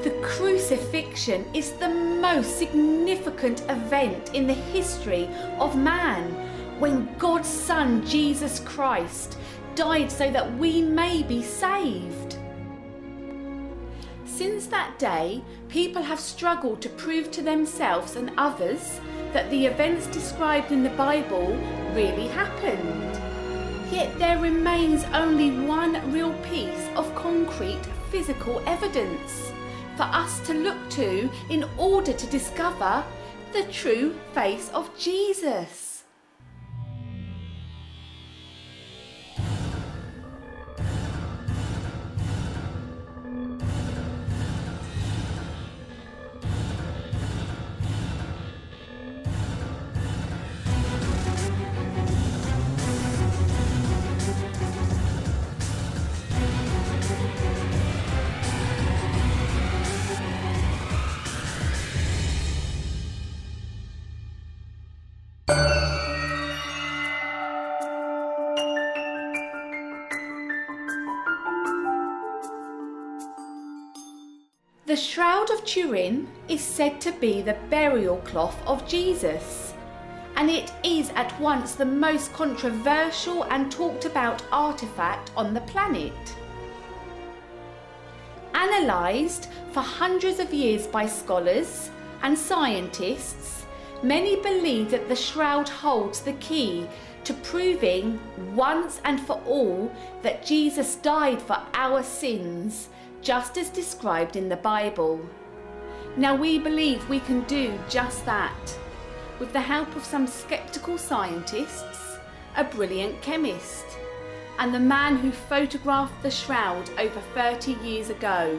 The crucifixion is the most significant event in the history of man, when God's Son, Jesus Christ, died so that we may be saved. Since that day, people have struggled to prove to themselves and others that the events described in the Bible really happened. Yet there remains only one real piece of concrete physical evidence for us to look to in order to discover the true face of Jesus. The Shroud of Turin is said to be the burial cloth of Jesus, and it is at once the most controversial and talked about artifact on the planet. Analysed for hundreds of years by scholars and scientists, many believe that the shroud holds the key to proving once and for all that Jesus died for our sins, just as described in the Bible. Now we believe we can do just that, with the help of some skeptical scientists, a brilliant chemist, and the man who photographed the shroud over 30 years ago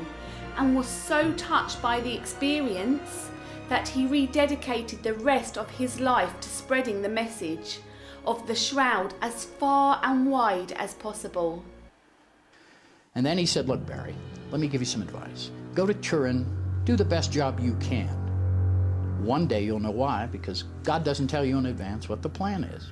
and was so touched by the experience that he rededicated the rest of his life to spreading the message of the shroud as far and wide as possible. And then he said, look, Barry, let me give you some advice. Go to Turin, do the best job you can. One day you'll know why, because God doesn't tell you in advance what the plan is.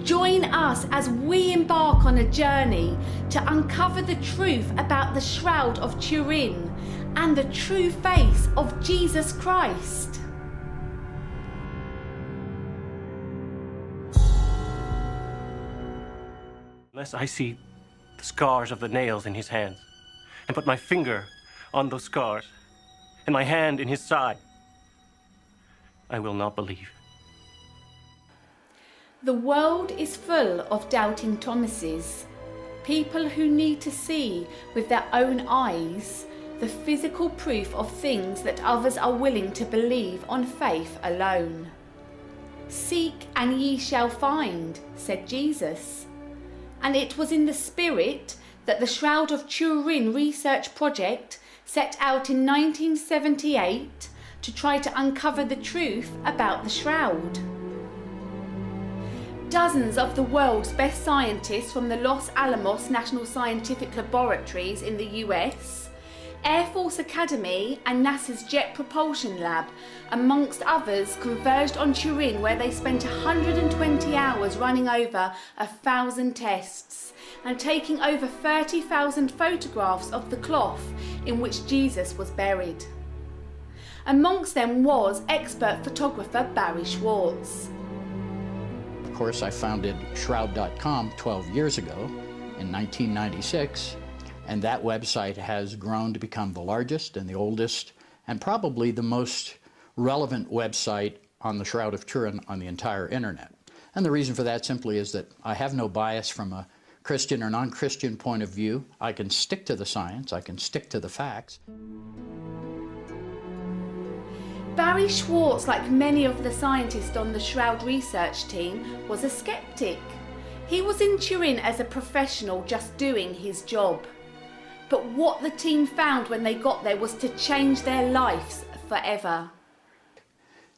Join us as we embark on a journey to uncover the truth about the Shroud of Turin and the true face of Jesus Christ. Unless I see the scars of the nails in his hands, and put my finger on those scars, and my hand in his side, I will not believe. The world is full of doubting Thomases, people who need to see with their own eyes the physical proof of things that others are willing to believe on faith alone. Seek and ye shall find, said Jesus. And it was in the spirit that the Shroud of Turin research project set out in 1978 to try to uncover the truth about the shroud. Dozens of the world's best scientists from the Los Alamos National Scientific Laboratories in the US, Air Force Academy and NASA's Jet Propulsion Lab, amongst others, converged on Turin, where they spent 120 hours running over 1,000 tests and taking over 30,000 photographs of the cloth in which Jesus was buried. Amongst them was expert photographer Barry Schwartz. Of course, I founded Shroud.com 12 years ago in 1996, and that website has grown to become the largest and the oldest and probably the most relevant website on the Shroud of Turin on the entire internet. And the reason for that simply is that I have no bias from a Christian or non-Christian point of view. I can stick to the science, I can stick to the facts. Barry Schwartz, like many of the scientists on the Shroud research team, was a skeptic. He was in Turin as a professional just doing his job. But what the team found when they got there was to change their lives forever.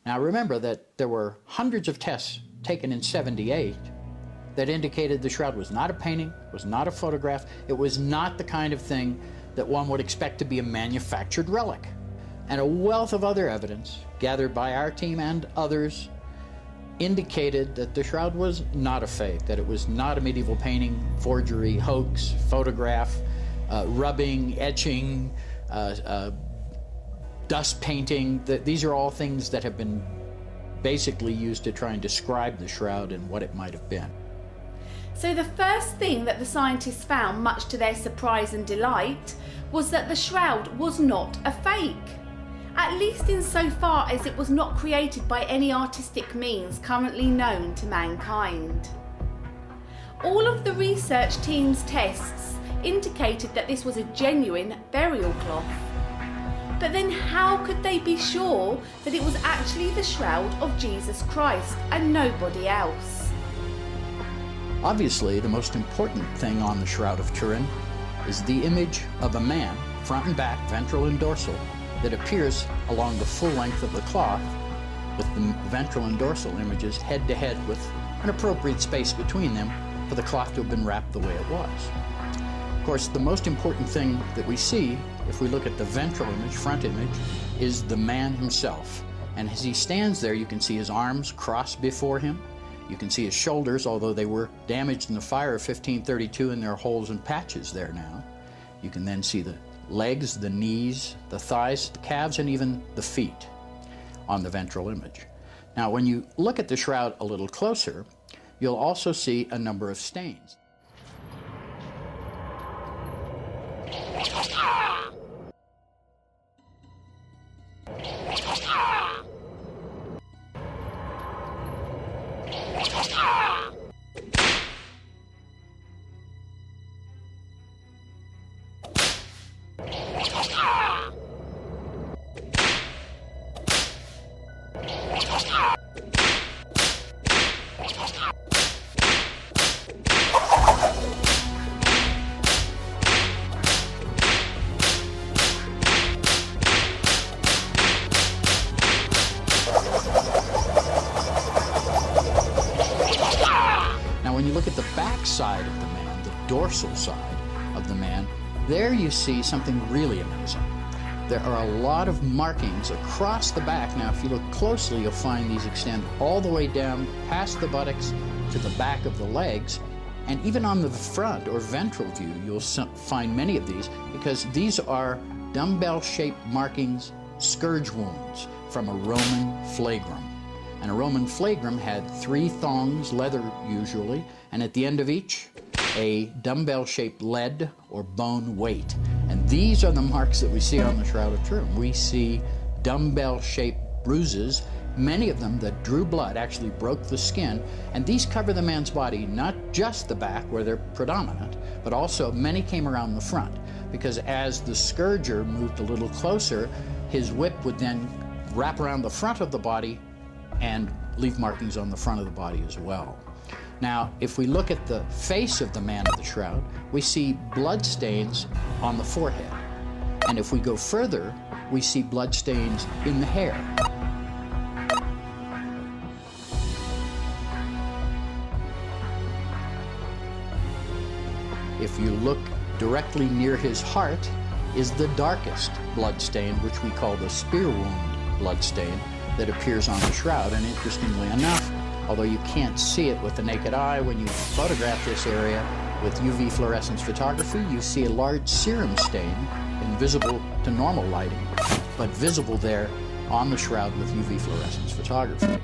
Now remember that there were hundreds of tests taken in '78 that indicated the Shroud was not a painting, was not a photograph, it was not the kind of thing that one would expect to be a manufactured relic. And a wealth of other evidence gathered by our team and others indicated that the Shroud was not a fake, that it was not a medieval painting, forgery, hoax, photograph, rubbing, etching, dust painting. These are all things that have been basically used to try and describe the Shroud and what it might have been. So the first thing that the scientists found, much to their surprise and delight, was that the Shroud was not a fake. At least insofar as it was not created by any artistic means currently known to mankind. All of the research team's tests indicated that this was a genuine burial cloth. But then how could they be sure that it was actually the Shroud of Jesus Christ and nobody else? Obviously, the most important thing on the Shroud of Turin is the image of a man, front and back, ventral and dorsal, that appears along the full length of the cloth, with the ventral and dorsal images head to head with an appropriate space between them for the cloth to have been wrapped the way it was. Of course, the most important thing that we see, if we look at the ventral image, front image, is the man himself. And as he stands there, you can see his arms crossed before him. You can see his shoulders, although they were damaged in the fire of 1532 and there are holes and patches there now. You can then see the legs, the knees, the thighs, the calves, and even the feet on the ventral image. Now, when you look at the Shroud a little closer, you'll also see a number of stains. When you look at the back side of the man, the dorsal side of the man, there you see something really amazing. There are a lot of markings across the back. Now, if you look closely, you'll find these extend all the way down past the buttocks to the back of the legs. And even on the front or ventral view, you'll find many of these because these are dumbbell-shaped markings, scourge wounds from a Roman flagrum. And a Roman flagrum had 3 thongs, leather usually, and at the end of each, a dumbbell-shaped lead or bone weight. And these are the marks that we see on the Shroud of Turin. We see dumbbell-shaped bruises, many of them that drew blood, actually broke the skin, and these cover the man's body, not just the back where they're predominant, but also many came around the front, because as the scourger moved a little closer, his whip would then wrap around the front of the body and leave markings on the front of the body as well. Now, if we look at the face of the man of the Shroud, we see blood stains on the forehead. And if we go further, we see blood stains in the hair. If you look directly near his heart is the darkest blood stain, which we call the spear wound blood stain, that appears on the Shroud. And interestingly enough, although you can't see it with the naked eye, when you photograph this area with UV fluorescence photography, you see a large serum stain, invisible to normal lighting, but visible there on the Shroud with UV fluorescence photography.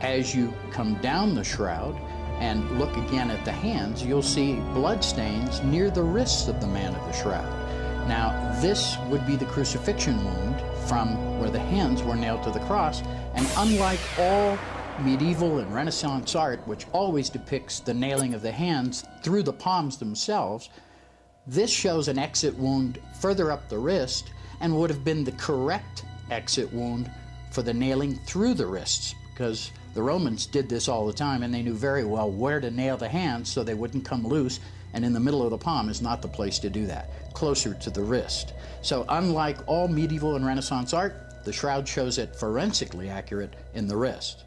As you come down the Shroud and look again at the hands, you'll see blood stains near the wrists of the man of the Shroud. Now, this would be the crucifixion wound from where the hands were nailed to the cross, and unlike all medieval and Renaissance art, which always depicts the nailing of the hands through the palms themselves, this shows an exit wound further up the wrist and would have been the correct exit wound for the nailing through the wrists, because the Romans did this all the time, and they knew very well where to nail the hands so they wouldn't come loose, and in the middle of the palm is not the place to do that, closer to the wrist. So unlike all medieval and Renaissance art, the shroud shows it forensically accurate in the wrist.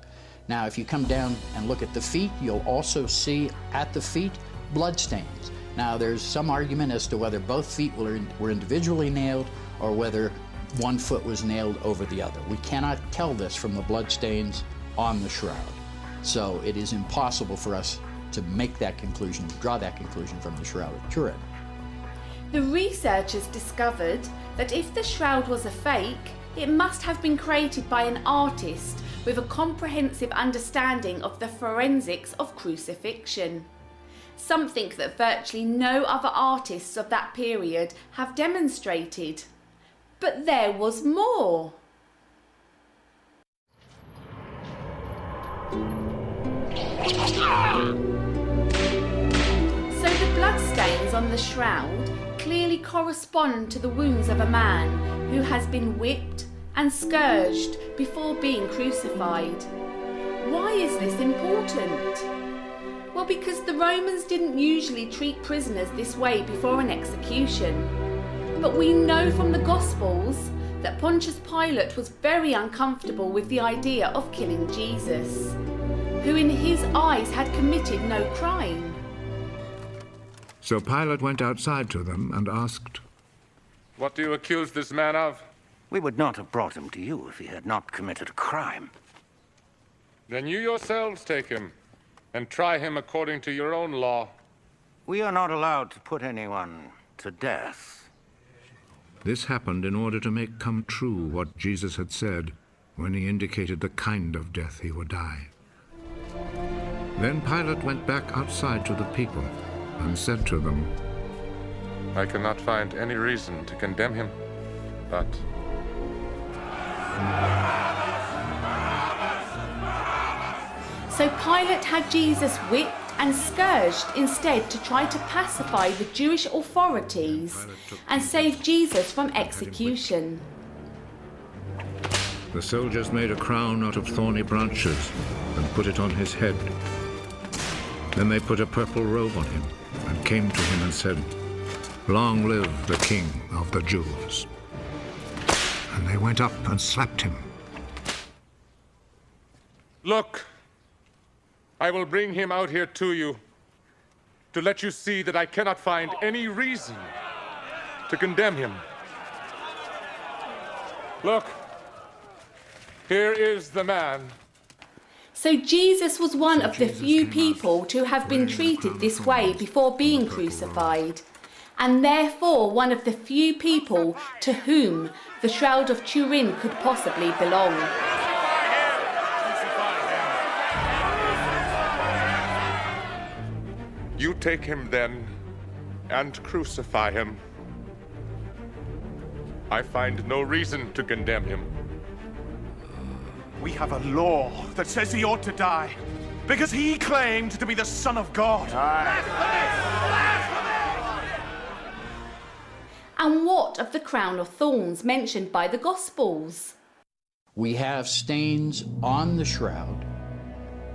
Now, if you come down and look at the feet, you'll also see at the feet bloodstains. Now, there's some argument as to whether both feet were individually nailed or whether one foot was nailed over the other. We cannot tell this from the bloodstains on the shroud. So it is impossible for us to make that conclusion, draw that conclusion from the Shroud of Turin. The researchers discovered that if the shroud was a fake, it must have been created by an artist with a comprehensive understanding of the forensics of crucifixion. Something that virtually no other artists of that period have demonstrated. But there was more. So the bloodstains on the shroud clearly correspond to the wounds of a man who has been whipped and scourged before being crucified. Why is this important? Well, because the Romans didn't usually treat prisoners this way before an execution. But we know from the Gospels that Pontius Pilate was very uncomfortable with the idea of killing Jesus, who in his eyes had committed no crime. So Pilate went outside to them and asked, "What do you accuse this man of?" We would not have brought him to you if he had not committed a crime. "Then you yourselves take him and try him according to your own law." We are not allowed to put anyone to death. This happened in order to make come true what Jesus had said when he indicated the kind of death he would die. Then Pilate went back outside to the people and said to them, "I cannot find any reason to condemn him, but So Pilate had Jesus whipped and scourged instead to try to pacify the Jewish authorities and save Jesus from execution. The soldiers made a crown out of thorny branches and put it on his head. Then they put a purple robe on him and came to him and said, 'Long live the King of the Jews.' And they went up and slapped him. look, I will bring him out here to you to let you see that I cannot find any reason to condemn him. Look, here is the man." So Jesus was one of the few people to have been treated this way before being crucified, and therefore one of the few people to whom the Shroud of Turin could possibly belong. You take him then and crucify him. I find no reason to condemn him. We have a law that says he ought to die because he claimed to be the Son of God. And what of the crown of thorns mentioned by the Gospels? We have stains on the shroud,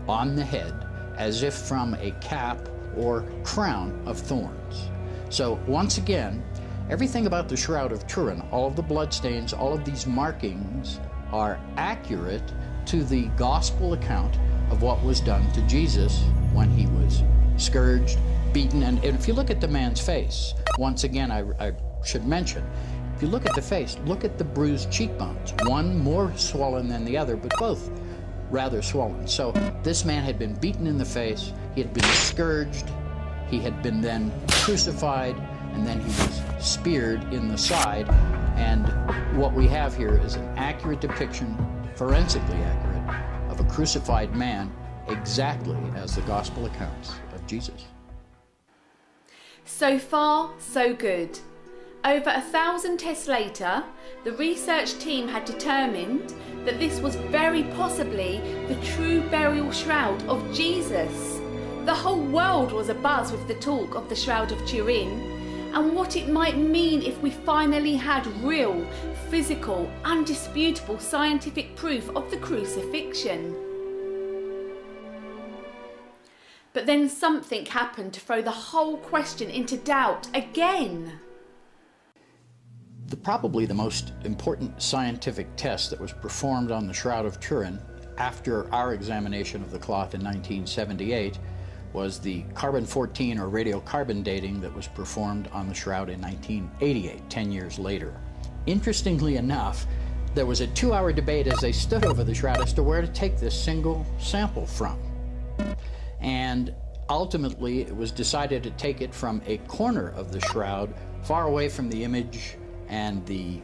on the head, as if from a cap or crown of thorns. So once again, everything about the Shroud of Turin, all of the bloodstains, all of these markings are accurate to the gospel account of what was done to Jesus when he was scourged, beaten, and if you look at the man's face, once again, I should mention, if you look at the face, look at the bruised cheekbones, one more swollen than the other, but both rather swollen. So this man had been beaten in the face, he had been scourged, he had been then crucified, and then he was speared in the side. And what we have here is an accurate depiction, forensically accurate, of a crucified man, exactly as the gospel accounts of Jesus. So far, so good. Over 1,000 tests later, the research team had determined that this was very possibly the true burial shroud of Jesus. The whole world was abuzz with the talk of the Shroud of Turin, and what it might mean if we finally had real, physical, undisputable scientific proof of the crucifixion. But then something happened to throw the whole question into doubt again. Probably the most important scientific test that was performed on the Shroud of Turin after our examination of the cloth in 1978 was the carbon-14 or radiocarbon dating that was performed on the Shroud in 1988, 10 years later. Interestingly enough, there was a 2-hour debate as they stood over the Shroud as to where to take this single sample from. And ultimately, it was decided to take it from a corner of the Shroud, far away from the image and the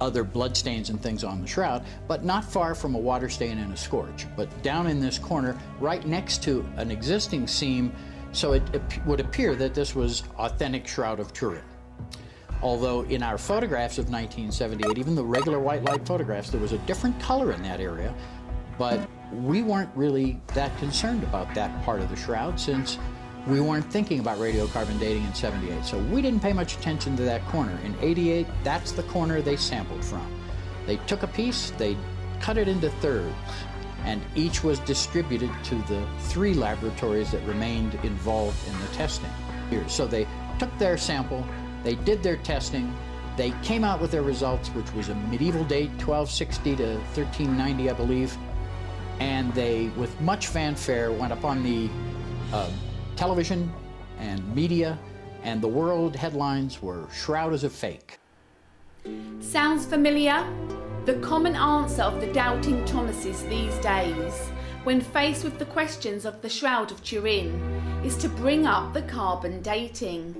other bloodstains and things on the Shroud, but not far from a water stain and a scorch, but down in this corner, right next to an existing seam, so it would appear that this was authentic Shroud of Turin. Although in our photographs of 1978, even the regular white light photographs, there was a different color in that area, but we weren't really that concerned about that part of the Shroud since we weren't thinking about radiocarbon dating in 78, so we didn't pay much attention to that corner. In 88, that's the corner they sampled from. They took a piece, they cut it into thirds, and each was distributed to the 3 laboratories that remained involved in the testing. So they took their sample, they did their testing, they came out with their results, which was a medieval date, 1260 to 1390, I believe, and they, with much fanfare, went up on the television and media, and the world headlines were "Shroud is a fake." Sounds familiar? The common answer of the doubting Thomases these days, when faced with the questions of the Shroud of Turin, is to bring up the carbon dating.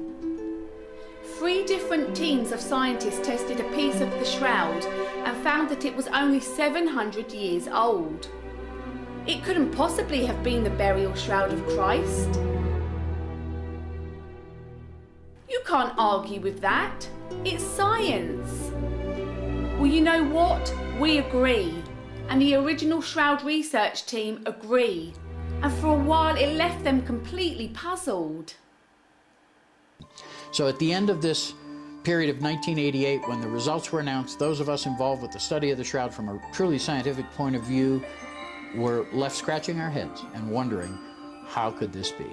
3 different teams of scientists tested a piece of the Shroud and found that it was only 700 years old. It couldn't possibly have been the burial shroud of Christ. You can't argue with that. It's science. Well, you know what? We agree. And the original Shroud research team agree. And for a while it left them completely puzzled. So at the end of this period of 1988, when the results were announced, those of us involved with the study of the Shroud from a truly scientific point of view were left scratching our heads and wondering, how could this be?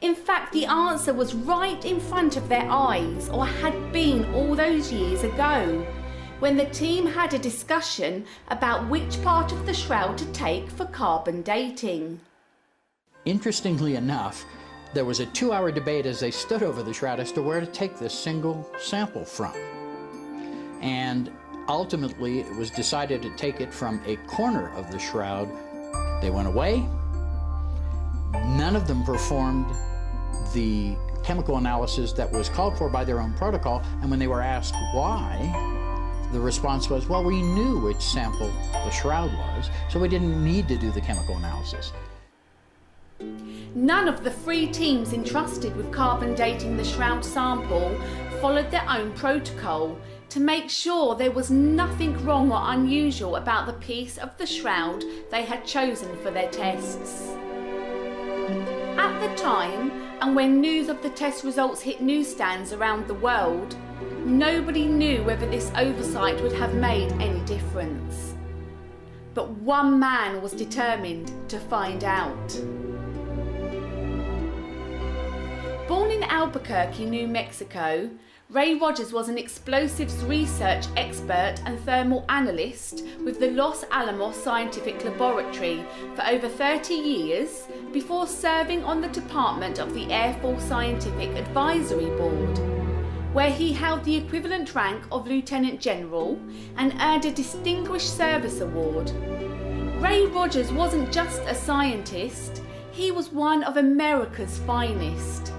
In fact, the answer was right in front of their eyes, or had been all those years ago, when the team had a discussion about which part of the Shroud to take for carbon dating. Interestingly enough, there was a 2-hour debate as they stood over the Shroud as to where to take this single sample from. And ultimately, it was decided to take it from a corner of the Shroud. They went away. None of them performed the chemical analysis that was called for by their own protocol, and when they were asked why, the response was, well, we knew which sample the Shroud was, so we didn't need to do the chemical analysis. None of the 3 teams entrusted with carbon dating the Shroud sample followed their own protocol to make sure there was nothing wrong or unusual about the piece of the Shroud they had chosen for their tests. At the time, and when news of the test results hit newsstands around the world, nobody knew whether this oversight would have made any difference. But one man was determined to find out. Born in Albuquerque, New Mexico, Ray Rogers was an explosives research expert and thermal analyst with the Los Alamos Scientific Laboratory for over 30 years before serving on the department of the Air Force Scientific Advisory Board, where he held the equivalent rank of Lieutenant General and earned a Distinguished Service Award. Ray Rogers wasn't just a scientist, he was one of America's finest.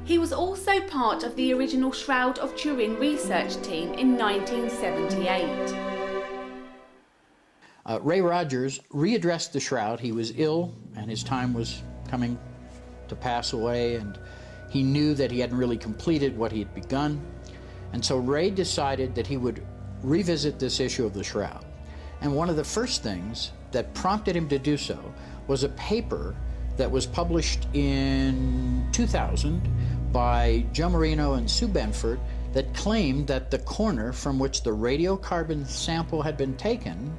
He was also part of the original Shroud of Turin research team in 1978. Ray Rogers readdressed the Shroud. He was ill and his time was coming to pass away, and he knew that he hadn't really completed what he had begun. And so Ray decided that he would revisit this issue of the Shroud. And one of the first things that prompted him to do so was a paper that was published in 2000 by Joe Marino and Sue Benford that claimed that the corner from which the radiocarbon sample had been taken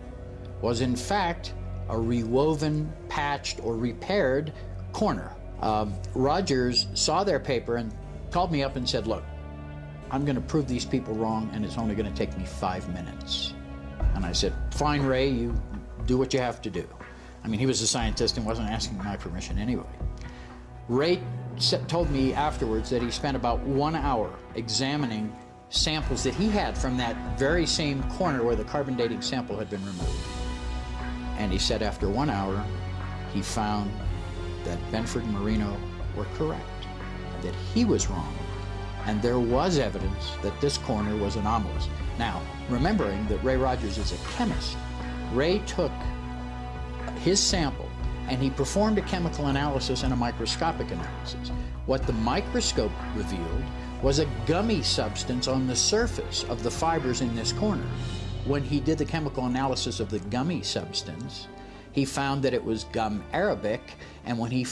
was in fact a rewoven, patched, or repaired corner. Rogers saw their paper and called me up and said, look, I'm going to prove these people wrong, and it's only going to take me 5 minutes. And I said, fine, Ray, you do what you have to do. I mean, he was a scientist and wasn't asking my permission anyway. Ray told me afterwards that he spent about 1 hour examining samples that he had from that very same corner where the carbon dating sample had been removed. And he said after 1 hour, he found that Benford and Marino were correct, that he was wrong, and there was evidence that this corner was anomalous. Now, remembering that Ray Rogers is a chemist, Ray took his sample and he performed a chemical analysis and a microscopic analysis. What the microscope revealed was a gummy substance on the surface of the fibers in this corner. When he did the chemical analysis of the gummy substance, he found that it was gum arabic, and when he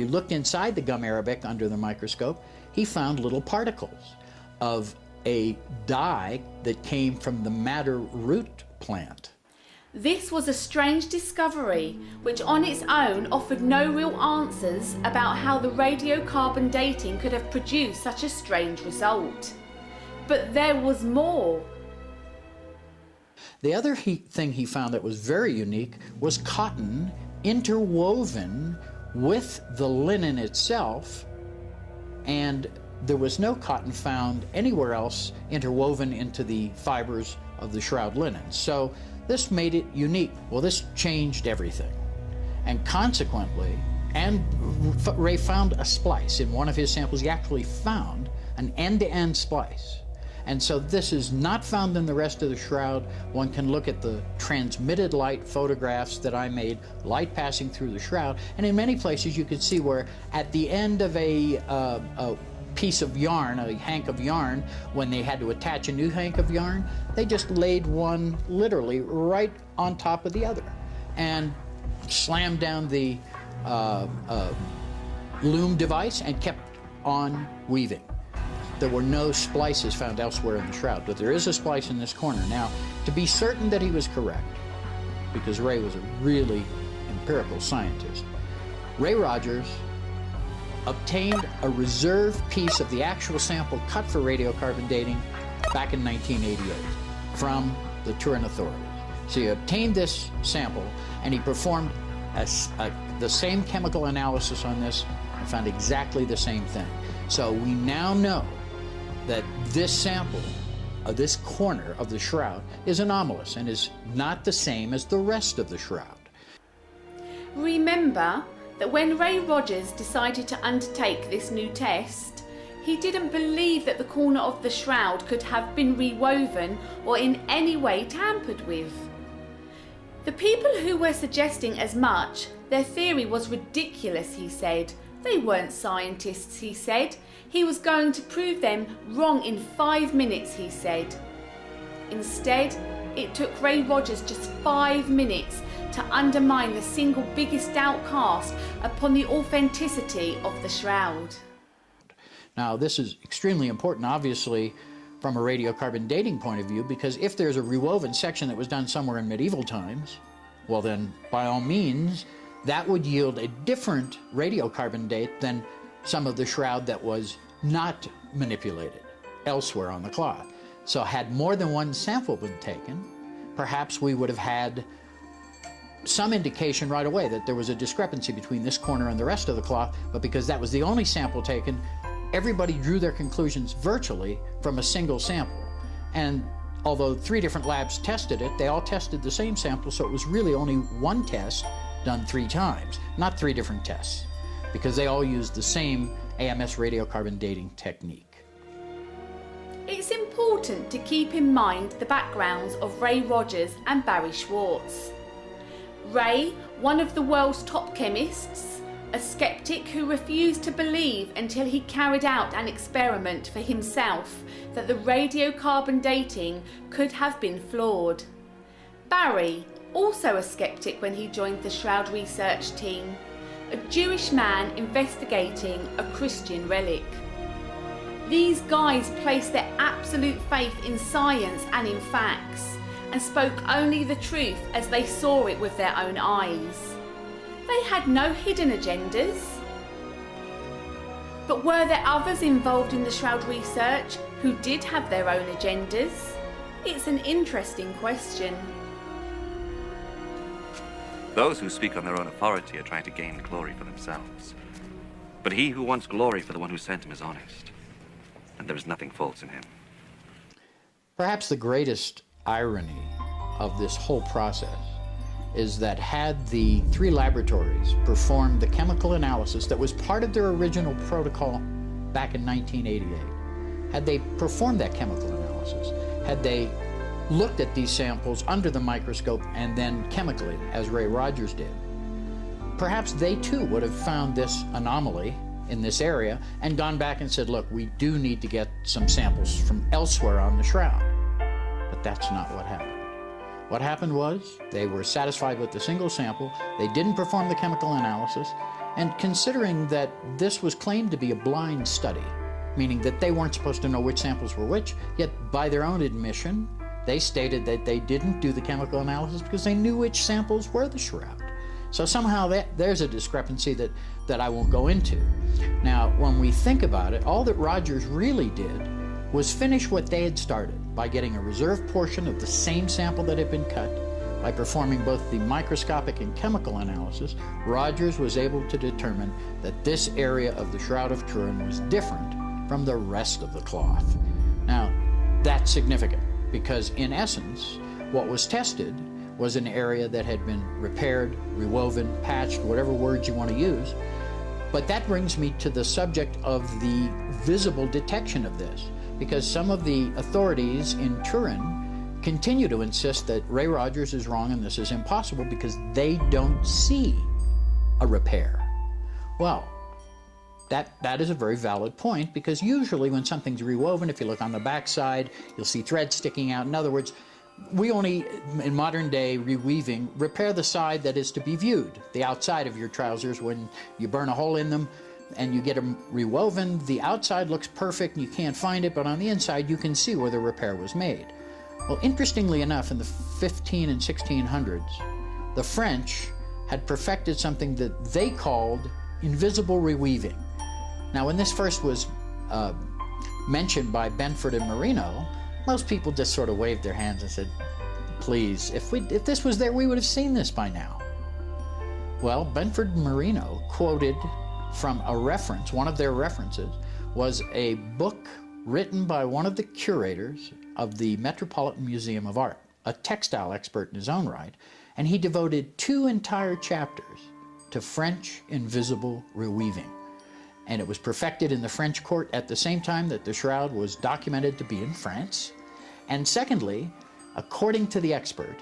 looked inside the gum arabic under the microscope, he found little particles of a dye that came from the madder root plant. This was a strange discovery, which on its own offered no real answers about how the radiocarbon dating could have produced such a strange result. But there was more. The other thing he found that was very unique was cotton interwoven with the linen itself, and there was no cotton found anywhere else interwoven into the fibers of the shroud linen. So this made it unique. Well, this changed everything. And consequently, Ray found a splice. In one of his samples, he actually found an end-to-end splice. And so this is not found in the rest of the shroud. One can look at the transmitted light photographs that I made, light passing through the shroud, and in many places you could see where at the end of a piece of yarn, a hank of yarn, when they had to attach a new hank of yarn, they just laid one literally right on top of the other and slammed down the loom device and kept on weaving. There were no splices found elsewhere in the shroud, but there is a splice in this corner. Now, to be certain that he was correct, because Ray was a really empirical scientist, Ray Rogers obtained a reserve piece of the actual sample cut for radiocarbon dating back in 1988 from the Turin authorities. So he obtained this sample and he performed the same chemical analysis on this and found exactly the same thing. So we now know that this sample, this corner of the shroud, is anomalous and is not the same as the rest of the shroud. Remember that when Ray Rogers decided to undertake this new test, he didn't believe that the corner of the shroud could have been rewoven or in any way tampered with. The people who were suggesting as much, their theory was ridiculous, he said. They weren't scientists, he said. He was going to prove them wrong in 5 minutes, he said. Instead, it took Ray Rogers just 5 minutes to undermine the single biggest doubt cast upon the authenticity of the shroud. Now, this is extremely important, obviously, from a radiocarbon dating point of view, because if there's a rewoven section that was done somewhere in medieval times, well then, by all means, that would yield a different radiocarbon date than some of the shroud that was not manipulated elsewhere on the cloth. So had more than one sample been taken, perhaps we would have had some indication right away that there was a discrepancy between this corner and the rest of the cloth, but because that was the only sample taken, everybody drew their conclusions virtually from a single sample. And although 3 different labs tested it, they all tested the same sample, so it was really only one test done 3 times, not 3 different tests, because they all used the same AMS radiocarbon dating technique. It's important to keep in mind the backgrounds of Ray Rogers and Barry Schwartz. Ray, one of the world's top chemists, a skeptic who refused to believe until he carried out an experiment for himself that the radiocarbon dating could have been flawed. Barry, also a skeptic when he joined the Shroud research team, a Jewish man investigating a Christian relic. These guys placed their absolute faith in science and in facts, and spoke only the truth as they saw it with their own eyes. They had no hidden agendas. But were there others involved in the Shroud research who did have their own agendas? It's an interesting question. Those who speak on their own authority are trying to gain glory for themselves. But he who wants glory for the one who sent him is honest, and there is nothing false in him. Perhaps the greatest irony of this whole process is that had the 3 laboratories performed the chemical analysis that was part of their original protocol back in 1988, had they performed that chemical analysis, had they looked at these samples under the microscope and then chemically, as Ray Rogers did, perhaps they too would have found this anomaly in this area and gone back and said, look, we do need to get some samples from elsewhere on the Shroud. But that's not what happened. What happened was they were satisfied with the single sample, they didn't perform the chemical analysis, and considering that this was claimed to be a blind study, meaning that they weren't supposed to know which samples were which, yet by their own admission, they stated that they didn't do the chemical analysis because they knew which samples were the Shroud. So somehow there's a discrepancy that I won't go into. Now, when we think about it, all that Rogers really did was finish what they had started by getting a reserved portion of the same sample that had been cut. By performing both the microscopic and chemical analysis, Rogers was able to determine that this area of the Shroud of Turin was different from the rest of the cloth. Now, that's significant because in essence, what was tested was an area that had been repaired, rewoven, patched, whatever words you want to use. But that brings me to the subject of the visible detection of this, because some of the authorities in Turin continue to insist that Ray Rogers is wrong and this is impossible because they don't see a repair. Well, that is a very valid point, because usually when something's rewoven, if you look on the backside, you'll see threads sticking out. In other words, we only, in modern day reweaving, repair the side that is to be viewed, the outside of your trousers. When you burn a hole in them and you get them rewoven, the outside looks perfect and you can't find it, but on the inside you can see where the repair was made. Well, interestingly enough, in the 15 and 1600s, the French had perfected something that they called invisible reweaving. Now, when this first was mentioned by Benford and Marino, most people just sort of waved their hands and said, please, if this was there, we would have seen this by now. Well, Benford and Marino quoted from a reference, one of their references was a book written by one of the curators of the Metropolitan Museum of Art, a textile expert in his own right, and he devoted 2 entire chapters to French invisible reweaving. And it was perfected in the French court at the same time that the Shroud was documented to be in France. And secondly, according to the expert,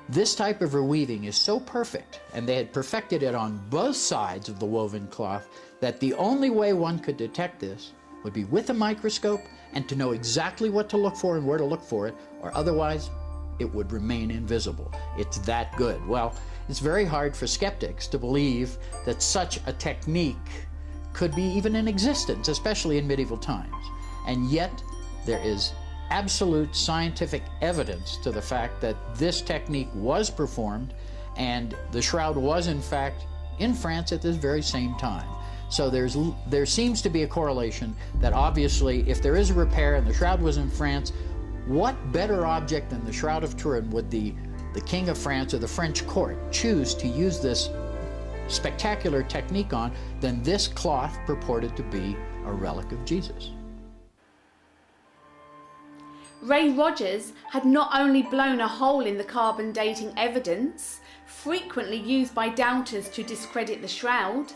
this type of reweaving is so perfect, and they had perfected it on both sides of the woven cloth, that the only way one could detect this would be with a microscope and to know exactly what to look for and where to look for it, or otherwise it would remain invisible. It's that good. Well, it's very hard for skeptics to believe that such a technique could be even in existence, especially in medieval times. And yet, there is absolute scientific evidence to the fact that this technique was performed, and the Shroud was in fact in France at this very same time. So there seems to be a correlation that obviously if there is a repair and the Shroud was in France, what better object than the Shroud of Turin would the King of France or the French court choose to use this spectacular technique on than this cloth purported to be a relic of Jesus? Ray Rogers had not only blown a hole in the carbon dating evidence, frequently used by doubters to discredit the Shroud,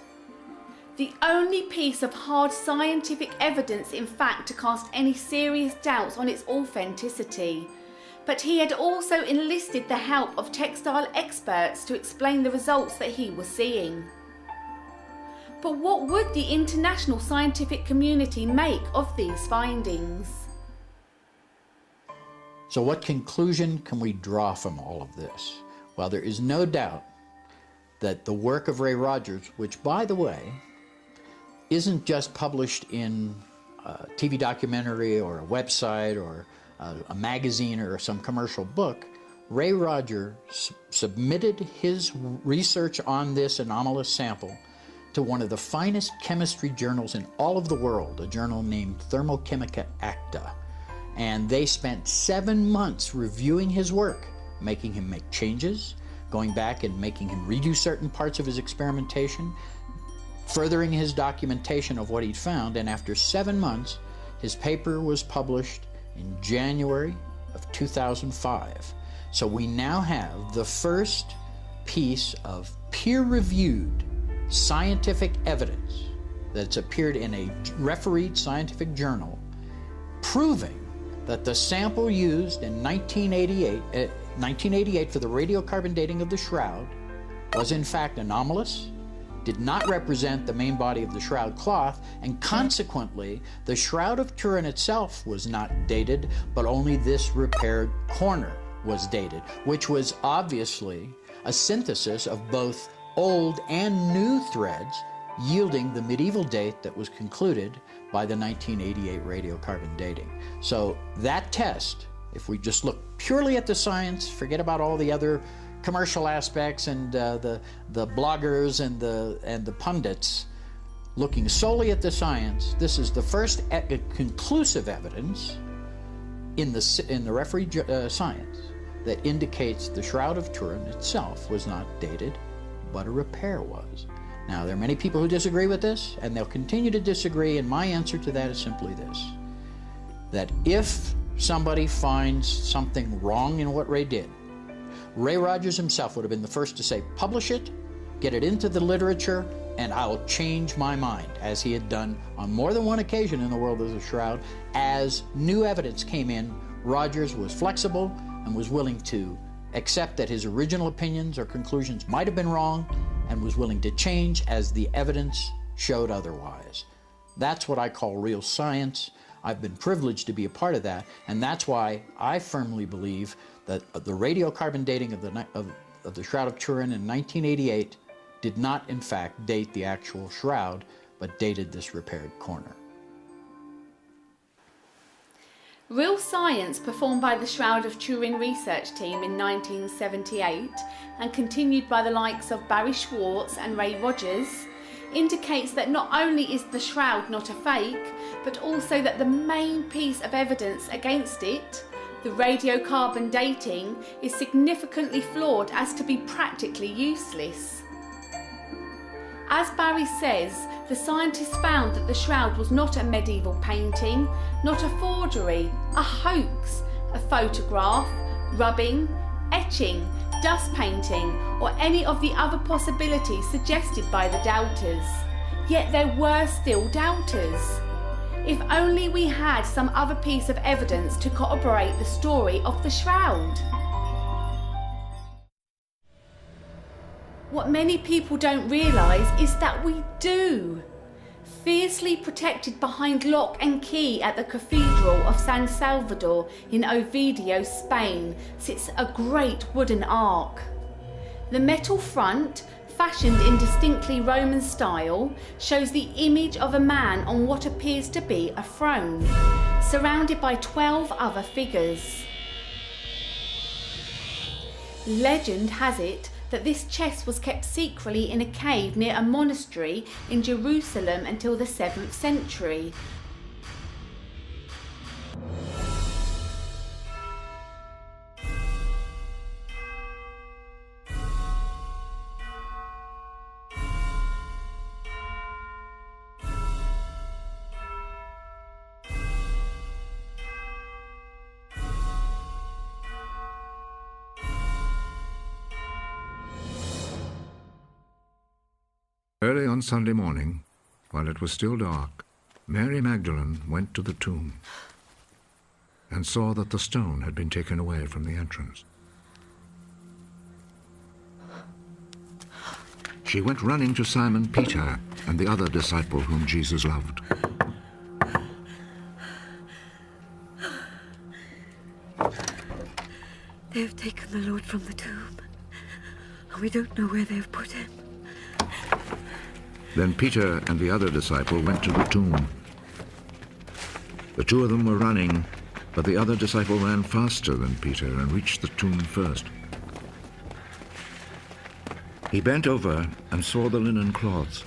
the only piece of hard scientific evidence in fact to cast any serious doubts on its authenticity. But he had also enlisted the help of textile experts to explain the results that he was seeing. But what would the international scientific community make of these findings? So what conclusion can we draw from all of this? Well, there is no doubt that the work of Ray Rogers, which, by the way, isn't just published in a TV documentary or a website or a magazine or some commercial book, Ray Rogers submitted his research on this anomalous sample to one of the finest chemistry journals in all of the world, a journal named Thermochemica Acta. And they spent 7 months reviewing his work, making him make changes, going back and making him redo certain parts of his experimentation, furthering his documentation of what he'd found. And after 7 months, his paper was published in January of 2005. So we now have the first piece of peer-reviewed scientific evidence that's appeared in a refereed scientific journal proving that the sample used in 1988 for the radiocarbon dating of the Shroud was in fact anomalous, did not represent the main body of the Shroud cloth, and consequently the Shroud of Turin itself was not dated, but only this repaired corner was dated, which was obviously a synthesis of both old and new threads, yielding the medieval date that was concluded by the 1988 radiocarbon dating. So that test, if we just look purely at the science, forget about all the other commercial aspects and the bloggers and the pundits, looking solely at the science, this is the first conclusive evidence in the refereed science that indicates the Shroud of Turin itself was not dated, but a repair was. Now, there are many people who disagree with this, and they'll continue to disagree, and my answer to that is simply this: that if somebody finds something wrong in what Ray did, Ray Rogers himself would have been the first to say, publish it, get it into the literature, and I'll change my mind, as he had done on more than one occasion in the world of the Shroud. As new evidence came in, Rogers was flexible and was willing to accept that his original opinions or conclusions might have been wrong, and was willing to change as the evidence showed otherwise. That's what I call real science. I've been privileged to be a part of that, and that's why I firmly believe that the radiocarbon dating of the Shroud of Turin in 1988 did not in fact date the actual Shroud, but dated this repaired corner. Real science performed by the Shroud of Turin research team in 1978 and continued by the likes of Barry Schwartz and Ray Rogers indicates that not only is the Shroud not a fake, but also that the main piece of evidence against it, the radiocarbon dating, is significantly flawed as to be practically useless. As Barry says, the scientists found that the Shroud was not a medieval painting, not a forgery, a hoax, a photograph, rubbing, etching, dust painting, or any of the other possibilities suggested by the doubters. Yet there were still doubters. If only we had some other piece of evidence to corroborate the story of the Shroud. What many people don't realise is that we do. Fiercely protected behind lock and key at the Cathedral of San Salvador in Oviedo, Spain, sits a great wooden ark. The metal front, fashioned in distinctly Roman style, shows the image of a man on what appears to be a throne, surrounded by 12 other figures. Legend has it that this chest was kept secretly in a cave near a monastery in Jerusalem until the 7th century. Early on Sunday morning, while it was still dark, Mary Magdalene went to the tomb and saw that the stone had been taken away from the entrance. She went running to Simon Peter and the other disciple whom Jesus loved. They have taken the Lord from the tomb, and We don't know where they've put him. Then Peter and the other disciple went to the tomb. The two of them were running, but the other disciple ran faster than Peter and reached the tomb first. He bent over and saw the linen cloths,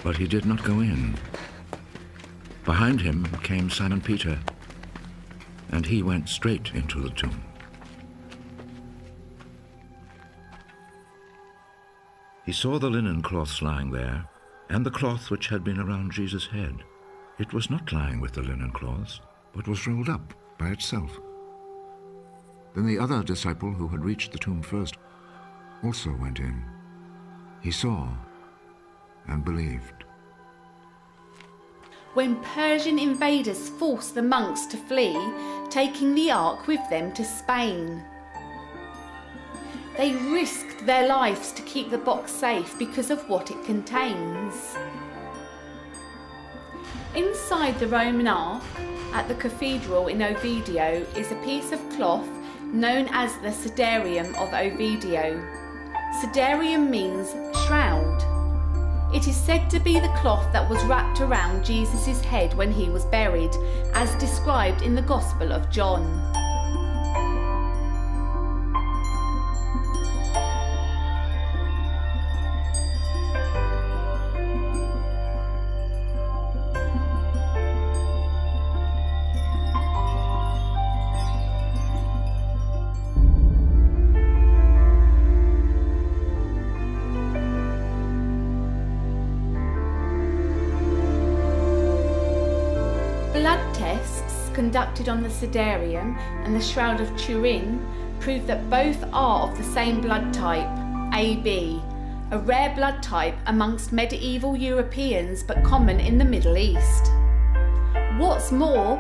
but he did not go in. Behind him came Simon Peter, and he went straight into the tomb. He saw the linen cloths lying there, and the cloth which had been around Jesus' head. It was not lying with the linen cloths, but was rolled up by itself. Then the other disciple, who had reached the tomb first, also went in. He saw and believed. When Persian invaders forced the monks to flee, taking the ark with them to Spain. They risked their lives to keep the box safe because of what it contains. Inside the Roman ark at the cathedral in Oviedo is a piece of cloth known as the Cidarium of Oviedo. Cidarium means shroud. It is said to be the cloth that was wrapped around Jesus' head when he was buried, as described in the Gospel of John. Blood tests conducted on the Cidarium and the Shroud of Turin prove that both are of the same blood type, AB, a rare blood type amongst medieval Europeans but common in the Middle East. What's more,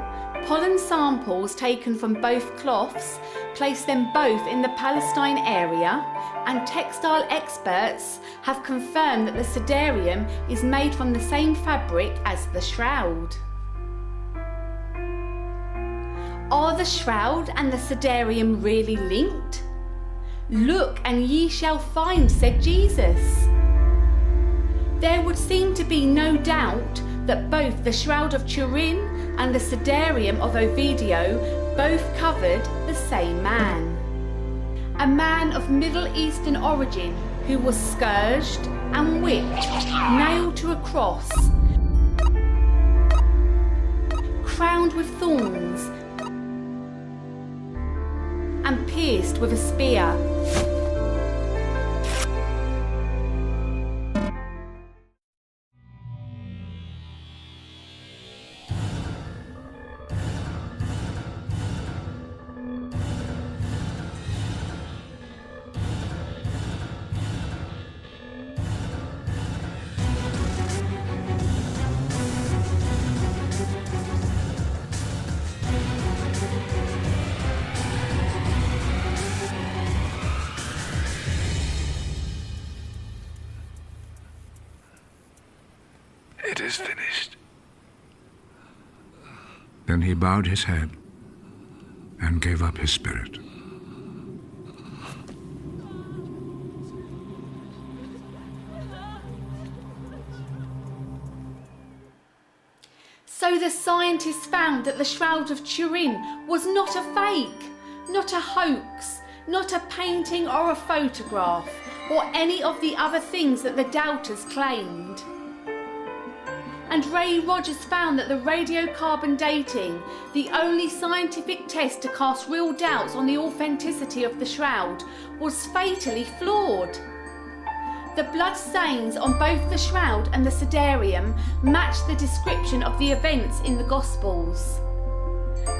pollen samples taken from both cloths place them both in the Palestine area, and textile experts have confirmed that the Cidarium is made from the same fabric as the shroud. Are the shroud and the Cidarium really linked? Look and ye shall find, said Jesus. There would seem to be no doubt that both the Shroud of Turin and the Cidarium of Oviedo both covered the same man. A man of Middle Eastern origin who was scourged and whipped, nailed to a cross, crowned with thorns, and pierced with a spear. It is finished. Then he bowed his head and gave up his spirit. So the scientists found that the Shroud of Turin was not a fake, not a hoax, not a painting or a photograph, or any of the other things that the doubters claimed. And Ray Rogers found that the radiocarbon dating, the only scientific test to cast real doubts on the authenticity of the shroud, was fatally flawed. The blood stains on both the shroud and the Cidarium matched the description of the events in the Gospels.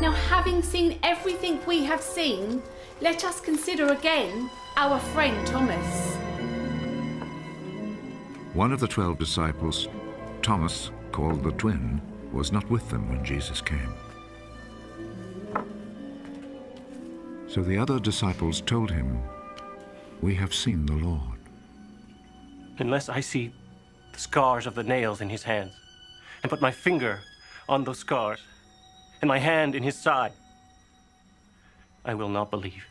Now, having seen everything we have seen, let us consider again our friend Thomas. One of the 12 disciples, Thomas, called the twin, was not with them when Jesus came. So the other disciples told him, "We have seen the Lord." Unless I see the scars of the nails in his hands, and put my finger on those scars, and my hand in his side, I will not believe.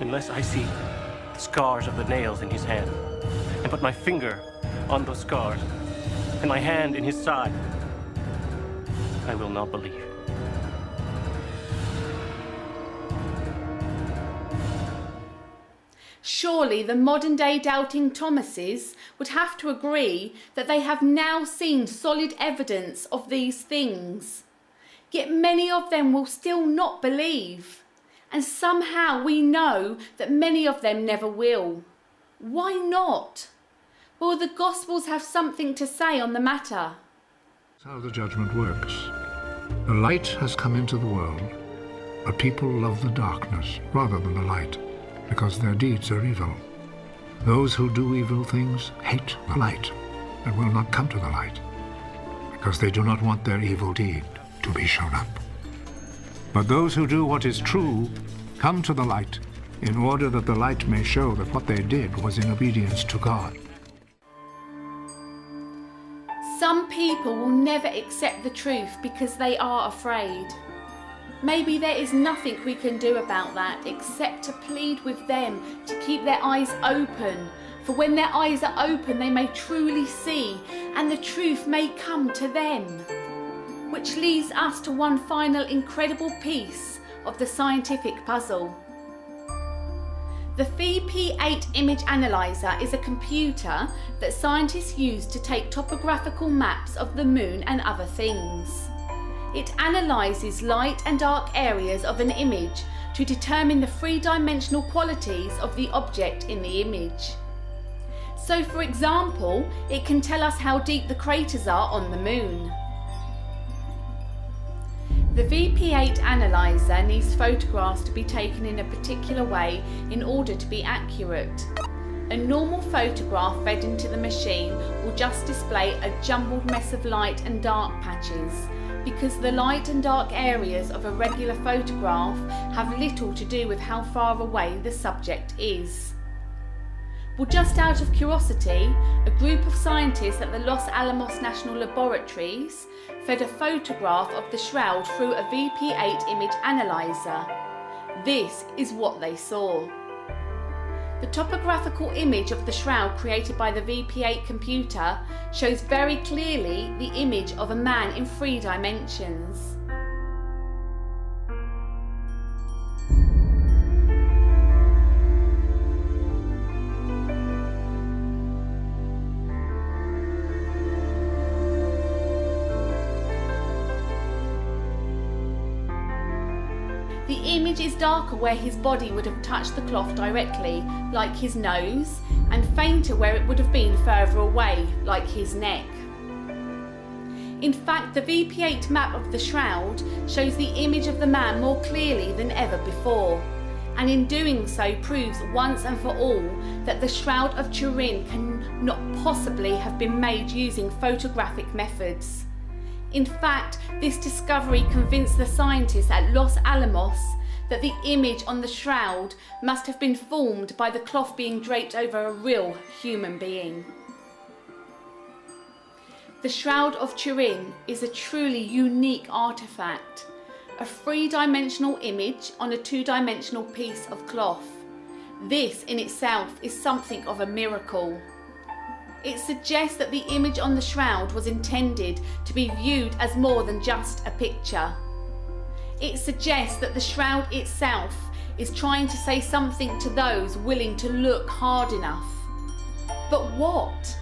Unless I see the scars of the nails in his hand, and put my finger on those scars, and my hand in his side, I will not believe. Surely the modern-day doubting Thomases would have to agree that they have now seen solid evidence of these things. Yet many of them will still not believe. And somehow we know that many of them never will. Why not? Will the Gospels have something to say on the matter? That's how the judgment works. The light has come into the world, but people love the darkness rather than the light, because their deeds are evil. Those who do evil things hate the light and will not come to the light, because they do not want their evil deed to be shown up. But those who do what is true come to the light, in order that the light may show that what they did was in obedience to God. Some people will never accept the truth because they are afraid. Maybe there is nothing we can do about that except to plead with them to keep their eyes open. For when their eyes are open, they may truly see, and the truth may come to them. Which leads us to one final incredible piece of the scientific puzzle. The VP8 image analyzer is a computer that scientists use to take topographical maps of the moon and other things. It analyzes light and dark areas of an image to determine the three-dimensional qualities of the object in the image. So, for example, it can tell us how deep the craters are on the moon. The VP8 analyzer needs photographs to be taken in a particular way in order to be accurate. A normal photograph fed into the machine will just display a jumbled mess of light and dark patches, because the light and dark areas of a regular photograph have little to do with how far away the subject is. Well, just out of curiosity, a group of scientists at the Los Alamos National Laboratories fed a photograph of the Shroud through a VP8 image analyzer. This is what they saw. The topographical image of the Shroud created by the VP8 computer shows very clearly the image of a man in 3 dimensions. The image is darker where his body would have touched the cloth directly, like his nose, and fainter where it would have been further away, like his neck. In fact, the VP8 map of the Shroud shows the image of the man more clearly than ever before, and in doing so proves once and for all that the Shroud of Turin can not possibly have been made using photographic methods. In fact, this discovery convinced the scientists at Los Alamos that the image on the Shroud must have been formed by the cloth being draped over a real human being. The Shroud of Turin is a truly unique artifact, a 3-dimensional image on a 2-dimensional piece of cloth. This in itself is something of a miracle. It suggests that the image on the Shroud was intended to be viewed as more than just a picture. It suggests that the Shroud itself is trying to say something to those willing to look hard enough. But what?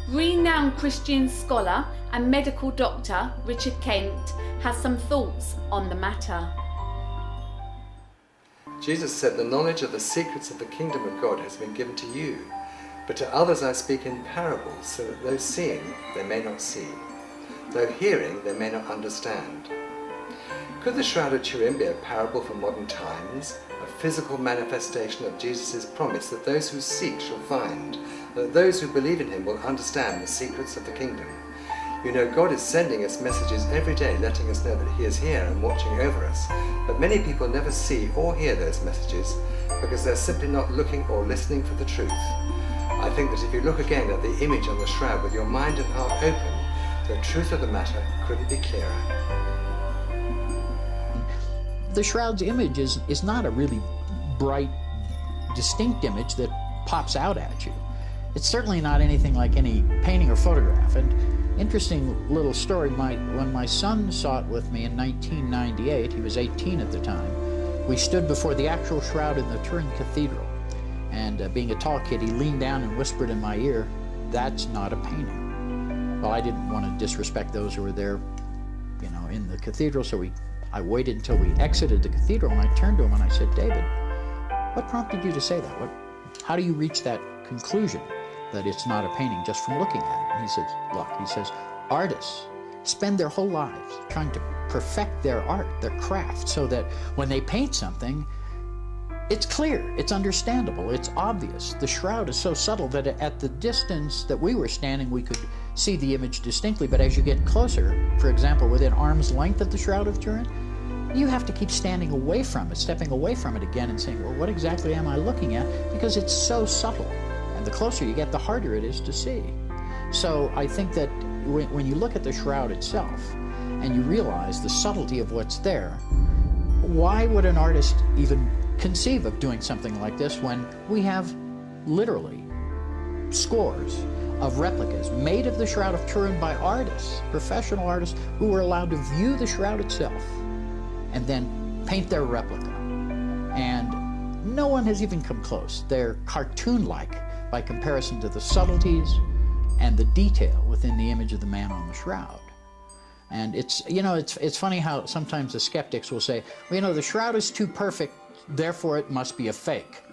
Renowned Christian scholar and medical doctor Richard Kent has some thoughts on the matter. Jesus said, "The knowledge of the secrets of the kingdom of God has been given to you. But to others I speak in parables, so that though seeing, they may not see, though hearing, they may not understand." Could the Shroud of Turin be a parable for modern times, a physical manifestation of Jesus' promise that those who seek shall find, that those who believe in him will understand the secrets of the kingdom? You know, God is sending us messages every day, letting us know that he is here and watching over us, but many people never see or hear those messages because they're simply not looking or listening for the truth. I think that if you look again at the image on the Shroud with your mind and heart open, the truth of the matter couldn't be clearer. the Shroud's image is not a really bright, distinct image that pops out at you. It's certainly not anything like any painting or photograph. And interesting little story, when my son saw it with me in 1998, he was 18 at the time, we stood before the actual Shroud in the Turin Cathedral. And being a tall kid, he leaned down and whispered in my ear, "That's not a painting." Well, I didn't want to disrespect those who were there, you know, in the cathedral, so I waited until we exited the cathedral, and I turned to him and I said, "David, what prompted you to say that? How do you reach that conclusion that it's not a painting just from looking at it?" And he says, "Look," he says, "artists spend their whole lives trying to perfect their art, their craft, so that when they paint something, it's clear, it's understandable, it's obvious. The Shroud is so subtle that at the distance that we were standing, we could see the image distinctly, but as you get closer, for example, within arm's length of the Shroud of Turin, you have to keep standing away from it, stepping away from it again and saying, well, what exactly am I looking at? Because it's so subtle. And the closer you get, the harder it is to see. So I think that when you look at the Shroud itself and you realize the subtlety of what's there, why would an artist even conceive of doing something like this when we have literally scores of replicas made of the Shroud of Turin by artists, professional artists, who were allowed to view the Shroud itself and then paint their replica. And no one has even come close. They're cartoon-like by comparison to the subtleties and the detail within the image of the man on the Shroud. And it's funny how sometimes the skeptics will say, well, you know, the Shroud is too perfect, therefore it must be a fake.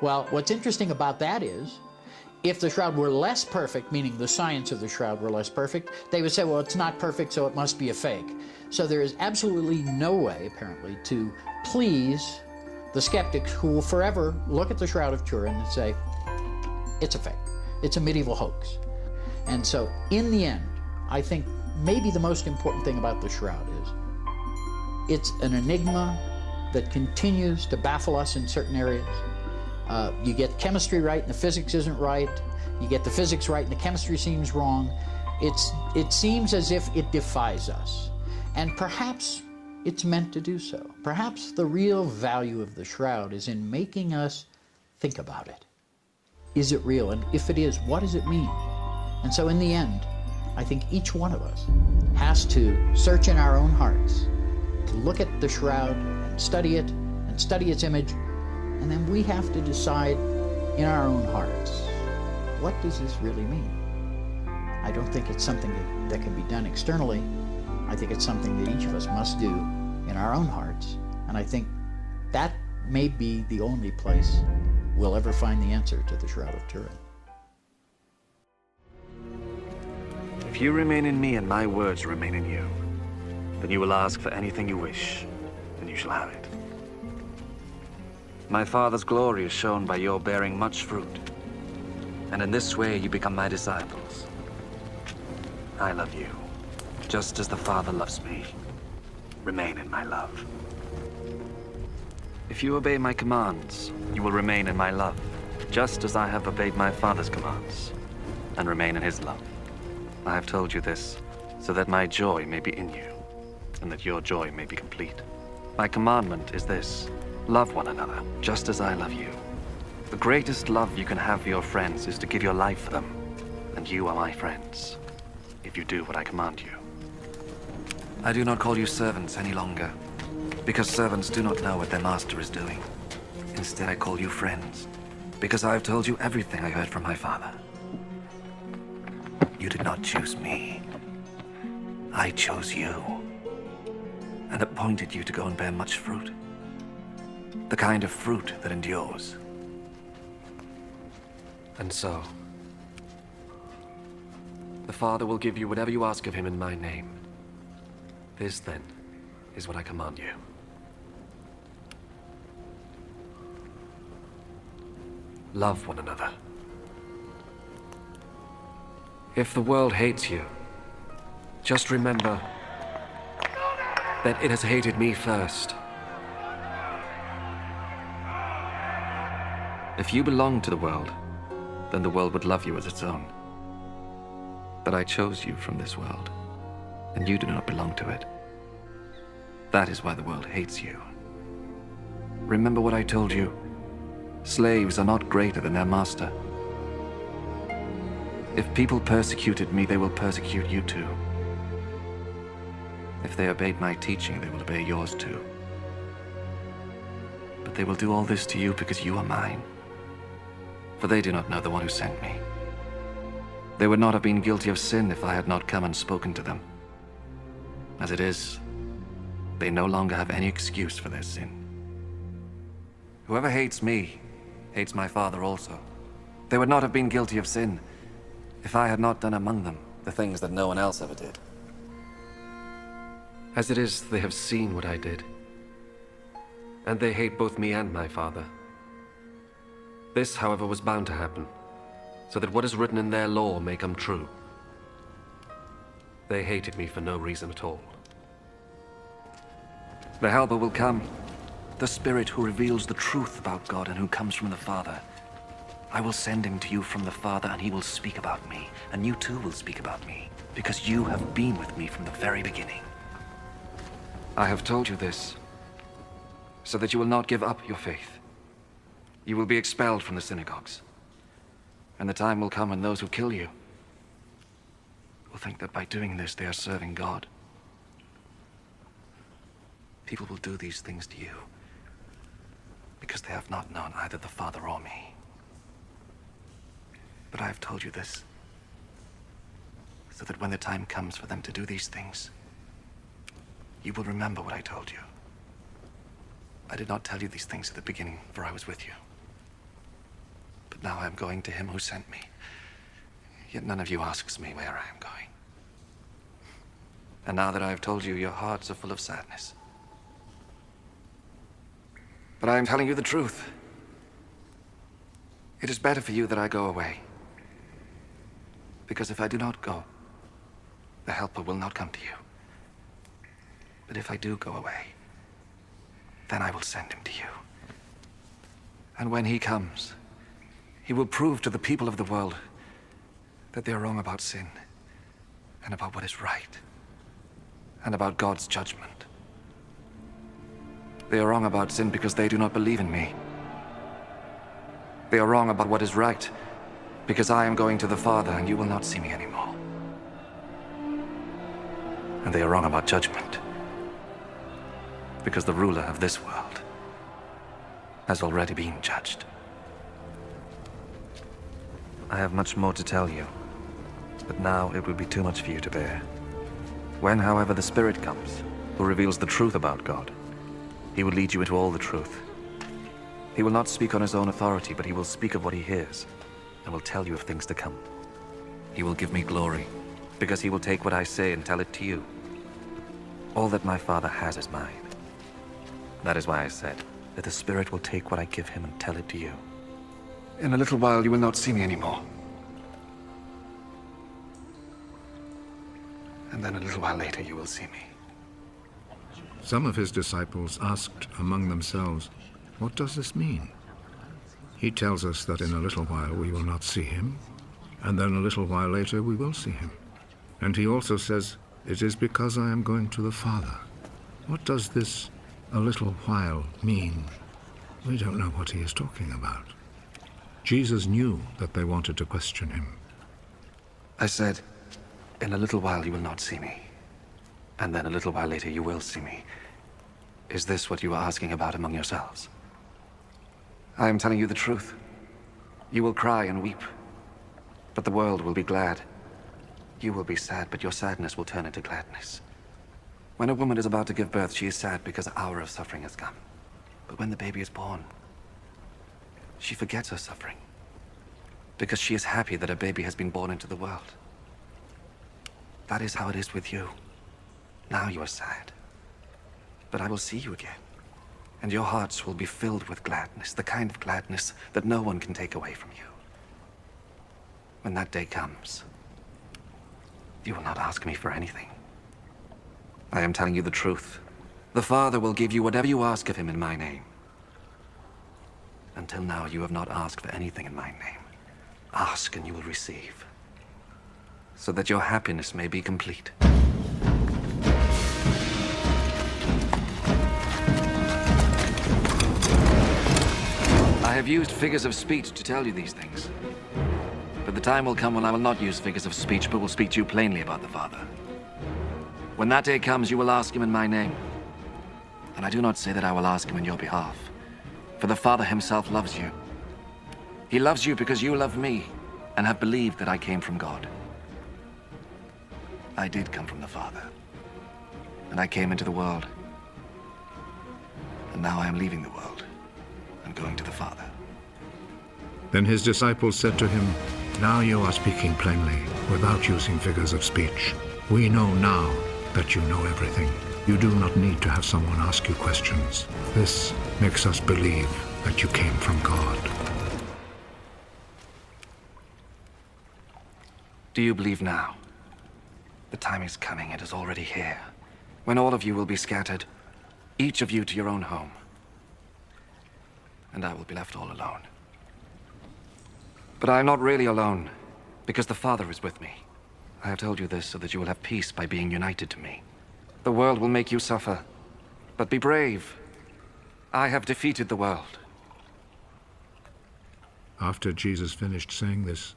Well, what's interesting about that is, if the Shroud were less perfect, meaning the science of the Shroud were less perfect, they would say, well, it's not perfect, so it must be a fake. So there is absolutely no way, apparently, to please the skeptics who will forever look at the Shroud of Turin and say, it's a fake. It's a medieval hoax. And so, in the end, I think maybe the most important thing about the Shroud is it's an enigma that continues to baffle us in certain areas. You get chemistry right and the physics isn't right. You get the physics right and the chemistry seems wrong. It seems as if it defies us. And perhaps it's meant to do so. Perhaps the real value of the Shroud is in making us think about it. Is it real? And if it is, what does it mean? And so in the end, I think each one of us has to search in our own hearts, to look at the Shroud and study its image, and then we have to decide in our own hearts, what does this really mean? I don't think it's something that can be done externally. I think it's something that each of us must do in our own hearts. And I think that may be the only place we'll ever find the answer to the Shroud of Turin. If you remain in me and my words remain in you, then you will ask for anything you wish, and you shall have it. My Father's glory is shown by your bearing much fruit, and in this way you become my disciples. I love you, just as the Father loves me. Remain in my love. If you obey my commands, you will remain in my love, just as I have obeyed my Father's commands, and remain in his love. I have told you this, so that my joy may be in you, and that your joy may be complete. My commandment is this: love one another, just as I love you. The greatest love you can have for your friends is to give your life for them, and you are my friends, if you do what I command you. I do not call you servants any longer, because servants do not know what their master is doing. Instead, I call you friends, because I have told you everything I heard from my Father. You did not choose me. I chose you, and appointed you to go and bear much fruit. The kind of fruit that endures. And so, the Father will give you whatever you ask of him in my name. This, then, is what I command you. Love one another. If the world hates you, just remember that it has hated me first. If you belong to the world, then the world would love you as its own. But I chose you from this world, and you do not belong to it. That is why the world hates you. Remember what I told you. Slaves are not greater than their master. If people persecuted me, they will persecute you too. If they obeyed my teaching, they will obey yours too. But they will do all this to you because you are mine. For they do not know the one who sent me. They would not have been guilty of sin if I had not come and spoken to them. As it is, they no longer have any excuse for their sin. Whoever hates me, hates my Father also. They would not have been guilty of sin if I had not done among them the things that no one else ever did. As it is, they have seen what I did, and they hate both me and my Father. This, however, was bound to happen, so that what is written in their law may come true. They hated me for no reason at all. The Helper will come, the Spirit who reveals the truth about God and who comes from the Father. I will send him to you from the Father, and he will speak about me, and you too will speak about me, because you have been with me from the very beginning. I have told you this, so that you will not give up your faith. You will be expelled from the synagogues, and the time will come when those who kill you will think that by doing this they are serving God. People will do these things to you because they have not known either the Father or me. But I have told you this so that when the time comes for them to do these things, you will remember what I told you. I did not tell you these things at the beginning, for I was with you. But now I am going to him who sent me. Yet none of you asks me where I am going. And now that I have told you, your hearts are full of sadness. But I am telling you the truth. It is better for you that I go away. Because if I do not go, the Helper will not come to you. But if I do go away, then I will send him to you. And when he comes, he will prove to the people of the world that they are wrong about sin, and about what is right, and about God's judgment. They are wrong about sin because they do not believe in me. They are wrong about what is right because I am going to the Father and you will not see me anymore. And they are wrong about judgment because the ruler of this world has already been judged. I have much more to tell you, but now it would be too much for you to bear. When, however, the Spirit comes, who reveals the truth about God, he will lead you into all the truth. He will not speak on his own authority, but he will speak of what he hears, and will tell you of things to come. He will give me glory, because he will take what I say and tell it to you. All that my Father has is mine. That is why I said that the Spirit will take what I give him and tell it to you. In a little while you will not see me anymore. And then a little while later you will see me. Some of his disciples asked among themselves, "What does this mean?" He tells us that in a little while we will not see him, and then a little while later we will see him. And he also says, "It is because I am going to the Father." What does this "a little while" mean? We don't know what he is talking about. Jesus knew that they wanted to question him. I said, in a little while you will not see me. And then a little while later you will see me. Is this what you are asking about among yourselves? I am telling you the truth. You will cry and weep, but the world will be glad. You will be sad, but your sadness will turn into gladness. When a woman is about to give birth, she is sad because the hour of suffering has come. But when the baby is born, she forgets her suffering, because she is happy that her baby has been born into the world. That is how it is with you. Now you are sad, but I will see you again, and your hearts will be filled with gladness, the kind of gladness that no one can take away from you. When that day comes, you will not ask me for anything. I am telling you the truth. The Father will give you whatever you ask of him in my name. Until now, you have not asked for anything in my name. Ask and you will receive, so that your happiness may be complete. I have used figures of speech to tell you these things. But the time will come when I will not use figures of speech, but will speak to you plainly about the Father. When that day comes, you will ask him in my name. And I do not say that I will ask him in your behalf, for the Father himself loves you. He loves you because you love me, and have believed that I came from God. I did come from the Father, and I came into the world. And now I am leaving the world and going to the Father. Then his disciples said to him, "Now you are speaking plainly, without using figures of speech. We know now that you know everything. You do not need to have someone ask you questions. This makes us believe that you came from God." Do you believe now? The time is coming, it is already here, when all of you will be scattered, each of you to your own home. And I will be left all alone. But I am not really alone, because the Father is with me. I have told you this so that you will have peace by being united to me. The world will make you suffer, but be brave. I have defeated the world. After Jesus finished saying this,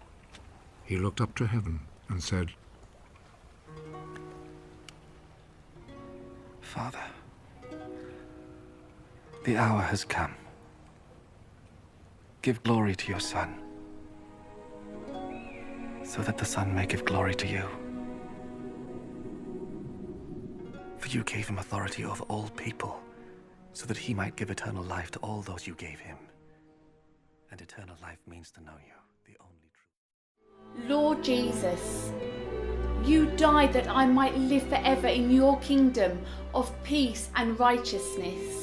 he looked up to heaven and said, Father, the hour has come. Give glory to your Son, so that the Son may give glory to you. For you gave him authority over all people, so that he might give eternal life to all those you gave him. And eternal life means to know you, the only true. Lord Jesus, you died that I might live forever in your kingdom of peace and righteousness.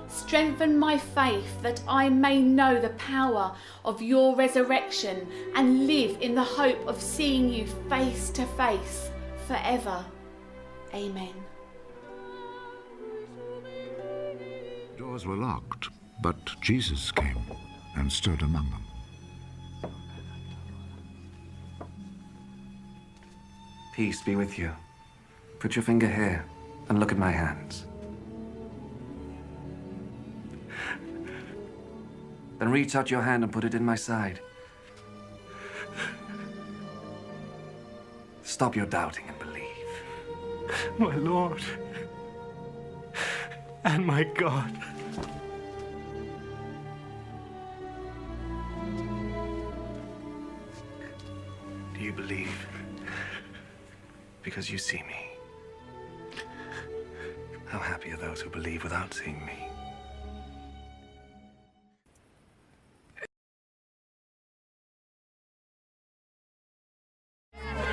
Strengthen my faith that I may know the power of your resurrection and live in the hope of seeing you face to face forever. Amen. Doors were locked, but Jesus came and stood among them. Peace be with you. Put your finger here and look at my hands. Then reach out your hand and put it in my side. Stop your doubting and believe. My Lord and my God. Do you believe? Because you see me. How happy are those who believe without seeing me?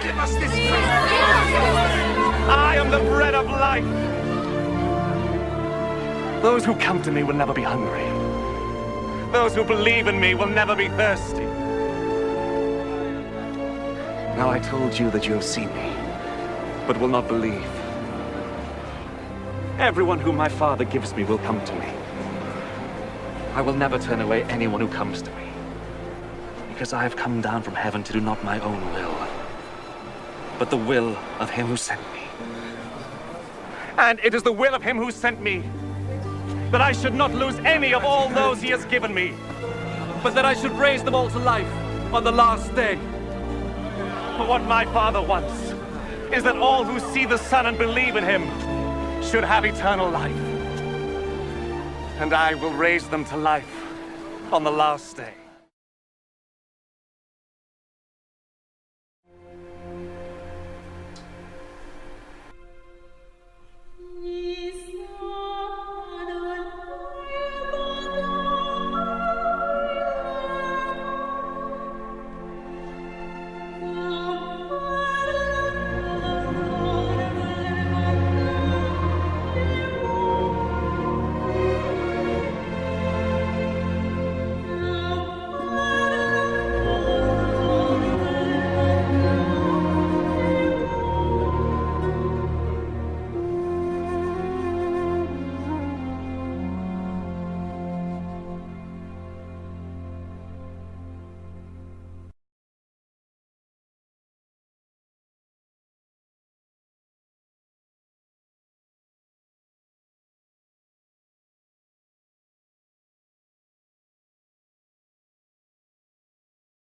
Give us this bread. I am the bread of life. Those who come to me will never be hungry. Those who believe in me will never be thirsty. Now I told you that you have seen me, but will not believe. Everyone whom my Father gives me will come to me. I will never turn away anyone who comes to me, because I have come down from heaven to do not my own will, but the will of him who sent me. And it is the will of him who sent me that I should not lose any of all those he has given me, but that I should raise them all to life on the last day. For what my Father wants is that all who see the Son and believe in him should have eternal life. And I will raise them to life on the last day.